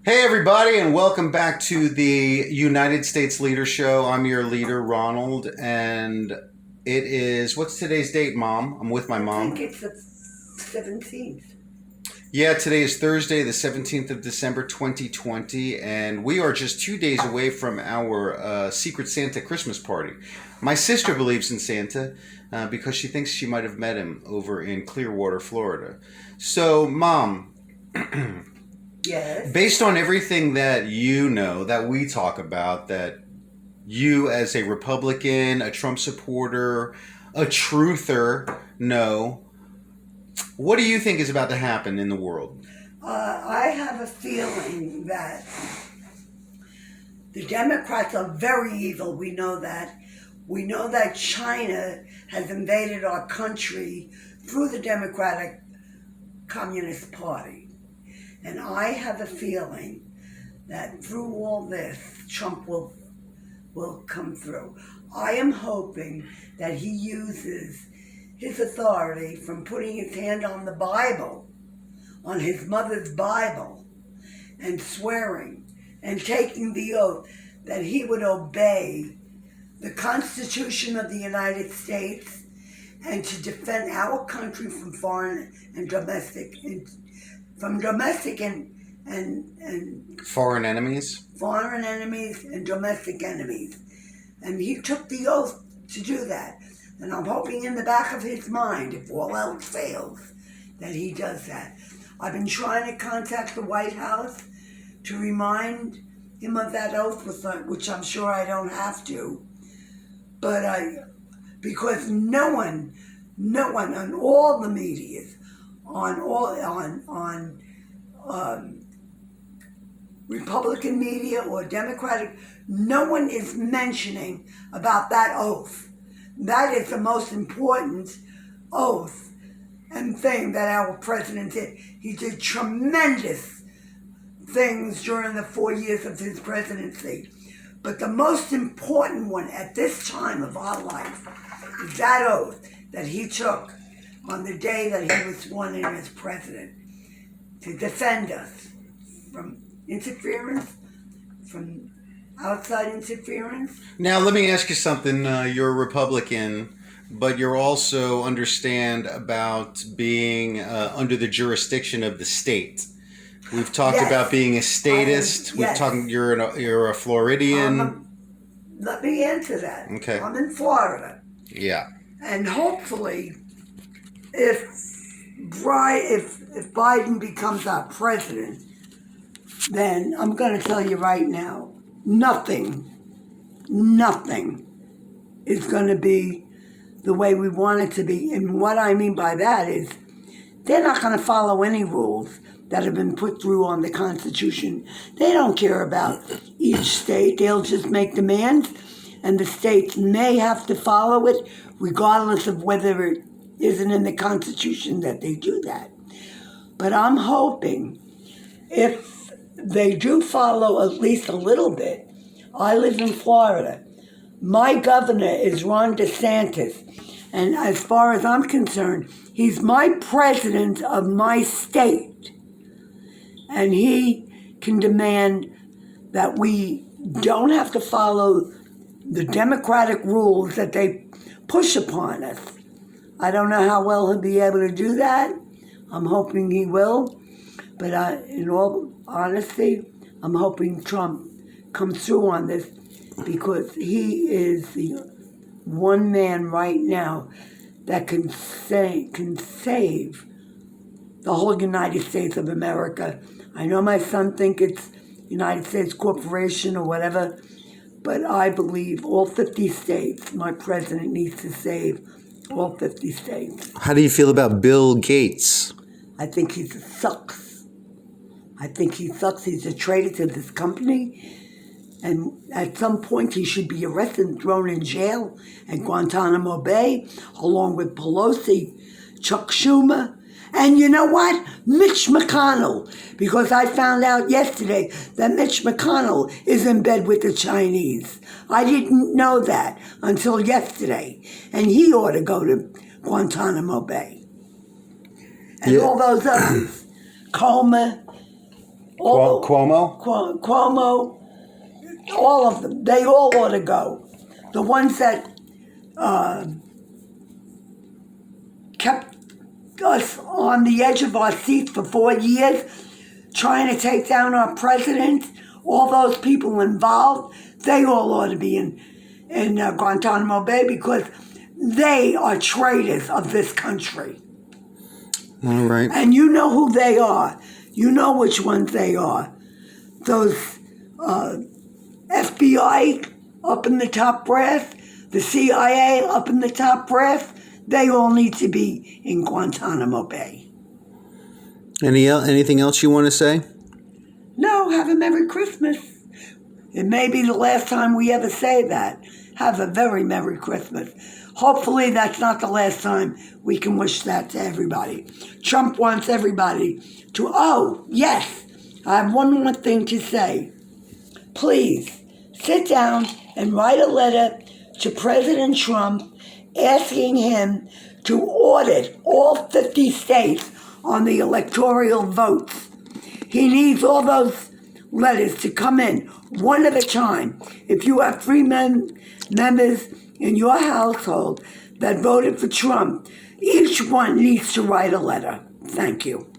Hey, everybody, and welcome back to the United States Leader Show. I'm your leader, Ronald, and it is, what's today's date, Mom? I'm with my I mom. think it's the 17th. Yeah, today is Thursday, the 17th of December, 2020, and we are just 2 days away from our Secret Santa Christmas party. My sister believes in Santa because she thinks she might have met him over in Clearwater, Florida. So, Mom, Yes. based on everything that you know, that we talk about, that you as a Republican, a Trump supporter, a truther know, what do you think is about to happen in the world? I have a feeling that the Democrats are very evil. We know that. We know that China has invaded our country through the Democratic Communist Party. And I have a feeling that through all this, Trump will come through. I am hoping that he uses his authority from putting his hand on the Bible, on his mother's Bible, and swearing and taking the oath that he would obey the Constitution of the United States and to defend our country from foreign and domestic, from domestic and Foreign enemies? foreign enemies and domestic enemies. And he took the oath to do that. And I'm hoping in the back of his mind, if all else fails, that he does that. I've been trying to contact the White House to remind him of that oath, which I'm sure I don't have to. But because no one on all the medias, on Republican media or Democratic, no one is mentioning about that oath. That is the most important oath and thing that our president did. He did tremendous things during the 4 years of his presidency. But the most important one at this time of our life is that oath that he took on the day that he was sworn in as president to defend us from interference, from outside interference. Now, let me ask you something. You're a Republican, but you also understand about being under the jurisdiction of the state. We've talked Yes. about being a statist. We've Yes. talked. You're a Floridian. Let me answer that. Okay. I'm in Florida. Yeah. And hopefully, if Biden becomes our president, then I'm going to tell you right now, nothing is going to be the way we want it to be. And what I mean by that is they're not going to follow any rules that have been put through on the Constitution. They don't care about each state. They'll just make demands, and the states may have to follow it, regardless of whether it isn't in the Constitution that they do that. But I'm hoping if they do follow at least a little bit. I live in Florida. My governor is Ron DeSantis. And as far as I'm concerned, he's my president of my state. And he can demand that we don't have to follow the democratic rules that they push upon us. I don't know how well he'll be able to do that. I'm hoping he will. But in all honesty, I'm hoping Trump comes through on this because he is the one man right now that can save the whole United States of America. I know my son thinks it's United States Corporation or whatever, but I believe all 50 states, my president needs to save all 50 states. How do you feel about Bill Gates? I think he sucks. He's a traitor to this company. And at some point, he should be arrested and thrown in jail at Guantanamo Bay, along with Pelosi, Chuck Schumer, and you know what? Mitch McConnell. Because I found out yesterday that Mitch McConnell is in bed with the Chinese. I didn't know that until yesterday. And he ought to go to Guantanamo Bay. And all those others, Comer, Cuomo? Cuomo, all of them. They all ought to go. The ones that kept us on the edge of our seats for 4 years, trying to take down our president, all those people involved, they all ought to be in Guantanamo Bay because they are traitors of this country. All right. And you know who they are. You know which ones they are. Those FBI up in the top brass, the CIA up in the top brass, they all need to be in Guantanamo Bay. Anything else you want to say? No, have a Merry Christmas. It may be the last time we ever say that. Have a very Merry Christmas. Hopefully that's not the last time we can wish that to everybody. Trump wants everybody to, oh, yes, I have one more thing to say. Please sit down and write a letter to President Trump asking him to audit all 50 states on the electoral votes. He needs all those letters to come in one at a time. If you have 3 members in your household that voted for Trump, each one needs to write a letter. Thank you.